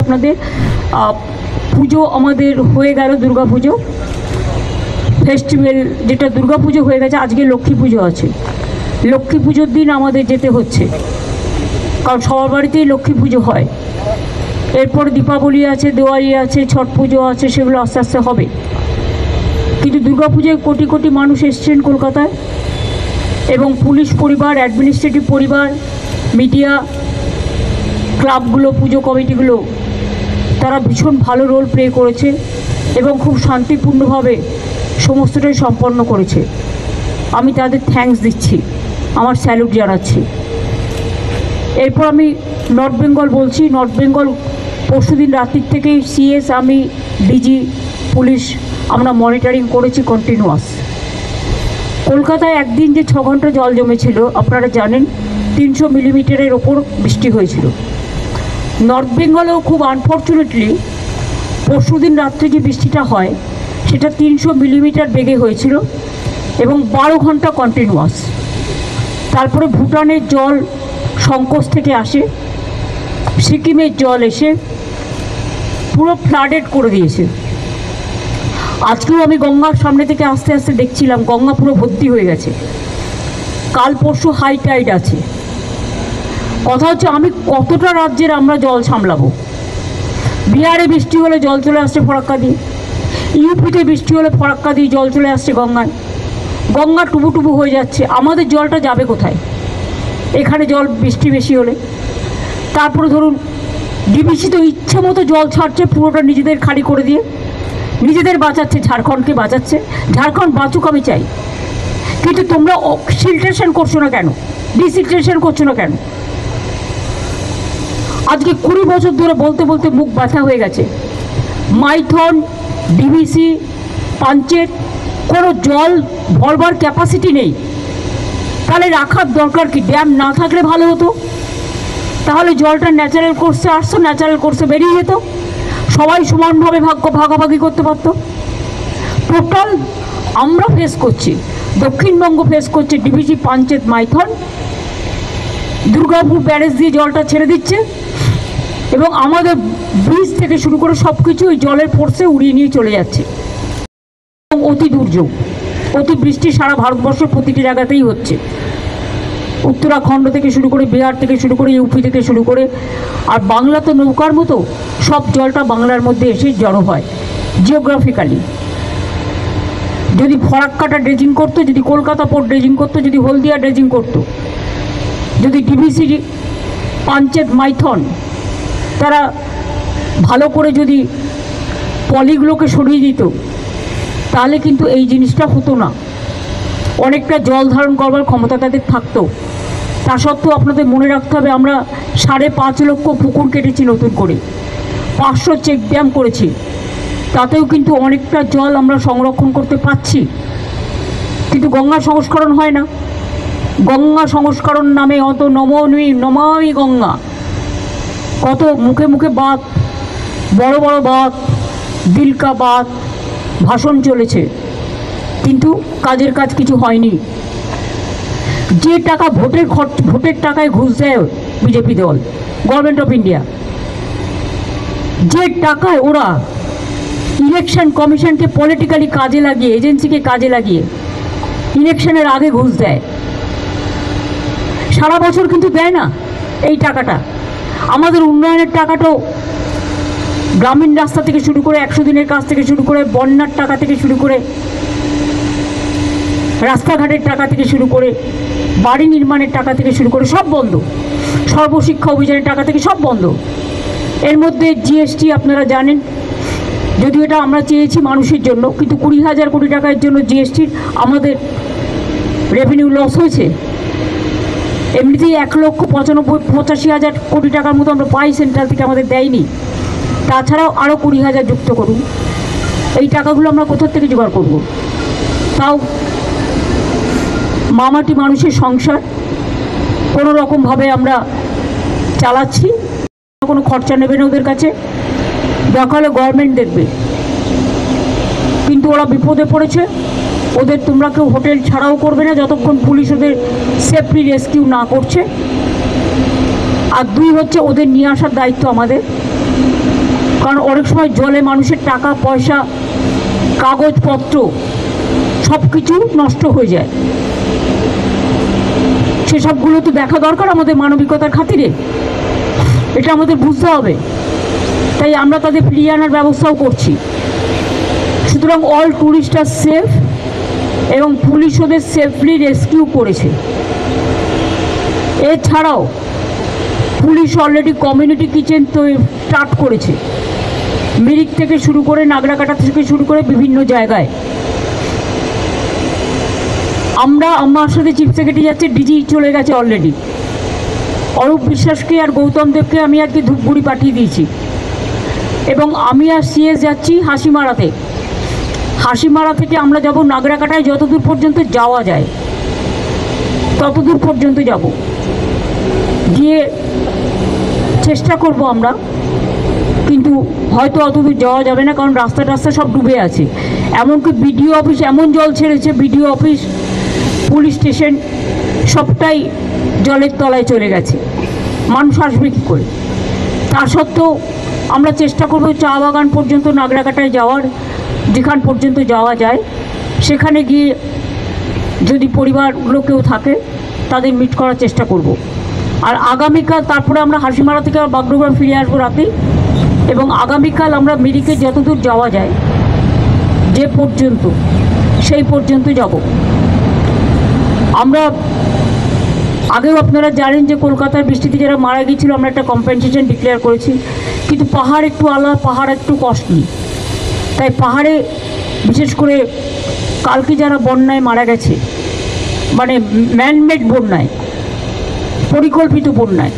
আপনাদের পুজো আমাদের হয়ে গেল, দুর্গা পুজো ফেস্টিভ্যাল, যেটা দুর্গা পুজো হয়ে গেছে, আজকে লক্ষ্মী পুজো আছে। লক্ষ্মী পুজোর দিন আমাদের যেতে হচ্ছে, কারণ সবার বাড়িতেই লক্ষ্মী পুজো হয়। এরপর দীপাবলি আছে, দিওয়ালি আছে, ছট পুজো আছে, সেগুলো আস্তে আস্তে হবে। কিন্তু দুর্গা পুজোয় কোটি কোটি মানুষ এসছেন কলকাতায়, এবং পুলিশ পরিবার, অ্যাডমিনিস্ট্রেটিভ পরিবার, মিডিয়া, ক্লাবগুলো, পুজো কমিটিগুলো, তারা ভীষণ ভালো রোল প্লে করেছে এবং খুব শান্তিপূর্ণভাবে সমস্তটাই সম্পন্ন করেছে। আমি তাদের থ্যাঙ্কস দিচ্ছি, আমার স্যালুট জানাচ্ছি। এরপর আমি নর্থ বেঙ্গল বলছি। নর্থ বেঙ্গল পরশুদিন রাত্রির থেকেই সিএস, আমি, ডিজি, পুলিশ আমরা মনিটরিং করেছি কন্টিনিউয়াস। কলকাতায় একদিন যে 6 ঘন্টা জল জমেছিল আপনারা জানেন, 300 মিলিমিটারের ওপর বৃষ্টি হয়েছিল। নর্থ বেঙ্গলেও খুব আনফর্চুনেটলি পরশুদিন রাত্রে যে বৃষ্টিটা হয় সেটা 300 মিলিমিটার বেগে হয়েছিল এবং 12 ঘন্টা কন্টিনিউয়াস। তারপরে ভুটানের জল সংকোচ থেকে আসে, সিকিমের জল এসে পুরো ফ্লাডেড করে দিয়েছে। আজকেও আমি গঙ্গার সামনে থেকে আস্তে আস্তে দেখছিলাম, গঙ্গা পুরো ভর্তি হয়ে গেছে। কাল পরশু হাই টাইড আছে। কথা হচ্ছে আমি কতটা রাজ্যের আমরা জল সামলাবো। বিহারে বৃষ্টি হলে জল চলে আসছে ফরাক্কা দিয়ে, ইউপিতে বৃষ্টি হলে ফরাক্কা দিয়ে জল চলে আসছে গঙ্গায়। গঙ্গা টুবু টুবু হয়ে যাচ্ছে, আমাদের জলটা যাবে কোথায়? এখানে জল বৃষ্টি বেশি হলে। তারপরে ধরুন ডিবিসি তো ইচ্ছে মতো জল ছাড়ছে, পুরোটা নিজেদের খালি করে দিয়ে নিজেদের বাঁচাচ্ছে, ঝাড়খণ্ডকে বাঁচাচ্ছে। ঝাড়খণ্ড বাঁচুক আমি চাই, কিন্তু তোমরা সিলট্রেশন করছো না কেন? ডিসিলট্রেশন করছো না কেন? আজকে 20 বছর ধরে বলতে বলতে মুখ ব্যথা হয়ে গেছে। মাইথন, ডিবিসি, পাঞ্চেত কোনো জল ভরবার ক্যাপাসিটি নেই। তাহলে রাখার দরকার কি? ড্যাম না থাকলে ভালো হতো, তাহলে জলটা ন্যাচারাল কোর্সে আসতো, ন্যাচারাল কোর্সে বেরিয়ে যেত, সবাই সমানভাবে ভাগাভাগি করতে পারতো। টোটাল আমরা ফেস করছি, দক্ষিণবঙ্গ ফেস করছে ডিবিসি, পাঞ্চেত, মাইথন। দুর্গাপুর ব্যারেজ দিয়ে জলটা ছেড়ে দিচ্ছে এবং আমাদের ব্রিজ থেকে শুরু করে সব কিছু ওই জলের ফোর্সে উড়িয়ে নিয়ে চলে যাচ্ছে। এবং অতি দুর্যোগ, অতি বৃষ্টি সারা ভারতবর্ষের প্রতিটি জায়গাতেই হচ্ছে, উত্তরাখণ্ড থেকে শুরু করে, বিহার থেকে শুরু করে, ইউপি থেকে শুরু করে। আর বাংলা তো নৌকার মতো, সব জলটা বাংলার মধ্যে এসে জড়ো হয় জিওগ্রাফিক্যালি। যদি ফরাক্কাটা ড্রেজিং করতো, যদি কলকাতা পোর্ট ড্রেজিং করতো, যদি হলদিয়া ড্রেজিং করতো, যদি ডিবিসি, পাঞ্চেত, মাইথন তারা ভালো করে যদি পলিগুলোকে সরিয়ে দিত, তাহলে কিন্তু এই জিনিসটা হতো না। অনেকটা জল ধারণ করবার ক্ষমতা তাদের থাকতো। তা সত্ত্বেও আপনাদের মনে রাখতে হবে, আমরা 5.5 লক্ষ পুকুর কেটেছি নতুন করে, 500 চেক ড্যাম করেছি, তাতেও কিন্তু অনেকটা জল আমরা সংরক্ষণ করতে পারছি। কিন্তু গঙ্গা সংস্করণ হয় না। গঙ্গা সংস্করণ নামে অত নমামি গঙ্গা, কত মুখে মুখে বাত, বড় বড় বাত, দিলকা বাত, ভাষণ চলেছে, কিন্তু কাজের কাজ কিছু হয়নি। যে টাকা ভোটের টাকায় ঘুষ দেয় বিজেপি দল, গভর্নমেন্ট অফ ইন্ডিয়া, যে টাকায় ওরা ইলেকশন কমিশনকে পলিটিক্যালি কাজে লাগিয়ে, এজেন্সিকে কাজে লাগিয়ে ইলেকশনের আগে ঘুষ দেয়, সারা বছর কিন্তু দেয় না এই টাকাটা। আমাদের উন্নয়নের টাকাটাও গ্রামীণ রাস্তা থেকে শুরু করে, 100 দিনের কাজ থেকে শুরু করে, বন্যার টাকা থেকে শুরু করে, রাস্তাঘাটের টাকা থেকে শুরু করে, বাড়ি নির্মাণের টাকা থেকে শুরু করে সব বন্ধ, সর্বশিক্ষা অভিযানের টাকা থেকে সব বন্ধ। এর মধ্যে জিএসটি আপনারা জানেন, যদিও এটা আমরা চেয়েছি মানুষের জন্য, কিন্তু 20,000 কোটি টাকার জন্য জিএসটির আমাদের রেভিনিউ লস হয়েছে। এমনিতেই 1,85,000 কোটি টাকার মতো আমরা পাই সেন্ট্রাল থেকে, আমাদের দেয়নি। তাছাড়াও আরও 20,000 যুক্ত করুন। এই টাকাগুলো আমরা কোথা থেকে জোগাড় করব? তাও মামাটি মানুষের সংসার কোনো রকমভাবে আমরা চালাচ্ছি, কোনো খরচা নেবে না ওদের কাছে, দেখালে গভর্নমেন্ট দেখবে। কিন্তু ওরা বিপদে পড়েছে, ওদের তোমরা কেউ হোটেল ছাড়াও করবে না যতক্ষণ পুলিশ ওদের সেফলি রেস্কিউ না করছে। আর 2 হচ্ছে ওদের নিয়ে আসার দায়িত্ব আমাদের। কারণ অনেক সময় জলে মানুষের টাকা পয়সা কাগজপত্র সব কিছু নষ্ট হয়ে যায়, সেসবগুলো তো দেখা দরকার আমাদের মানবিকতার খাতিরে, এটা আমাদের বুঝতে হবে। তাই আমরা তাদের ফিরিয়ে আনার ব্যবস্থাও করছি। সুতরাং অল ট্যুরিস্ট আর সেফ, এবং পুলিশ ওদের সেফলি রেস্কিউ করেছে। এছাড়াও পুলিশ অলরেডি কমিউনিটি কিচেন তো স্টার্ট করেছে, মিরিক থেকে শুরু করে নাগরাকাটা থেকে শুরু করে বিভিন্ন জায়গায়। আমার সাথে চিফ সেক্রেটারি যাচ্ছে, ডিজি চলে গেছে অলরেডি। অরূপ বিশ্বাসকে আর গৌতম দেবকে আমি আজকে ধূপগুড়ি পাঠিয়ে দিয়েছি, এবং আমি আর সিএস যাচ্ছি হাসিমারাতে। হাসিমারা থেকে আমরা যাব নাগরাকাটায়, যতদূর পর্যন্ত যাওয়া যায় ততদূর পর্যন্ত যাব, গিয়ে চেষ্টা করব আমরা, কিন্তু হয়তো অতদূর যাওয়া যাবে না, কারণ রাস্তা সব ডুবে আছে। এমনকি বিডিও অফিস এমন জল ছেড়েছে, বিডিও অফিস, পুলিশ স্টেশন সবটাই জলের তলায় চলে গেছে। মানুষ আসবে কী করে? তা সত্ত্বেও আমরা চেষ্টা করব চা বাগান পর্যন্ত নাগরাকাটায় যাওয়ার, যেখান পর্যন্ত যাওয়া যায় সেখানে গিয়ে যদি পরিবারগুলো কেউ থাকে তাদের মিট করার চেষ্টা করব। আর আগামীকাল তারপরে আমরা হাসিমারা থেকে বাগডোগরা ফিরে আসবো রাতে, এবং আগামীকাল আমরা মিরিকে যতদূর যাওয়া যায় যে পর্যন্ত সেই পর্যন্ত যাব। আমরা আগেও আপনারা জানেন যে কলকাতার বৃষ্টিতে যারা মারা গিয়েছিল আমরা একটা কম্পেনসেশন ডিক্লেয়ার করেছি, কিন্তু পাহাড় একটু আলাদা, পাহাড় একটু কস্টলি। তাই পাহাড়ে বিশেষ করে কালকে যারা বন্যায় মারা গেছে, মানে ম্যানমেড বন্যায়, পরিকল্পিত বন্যায়,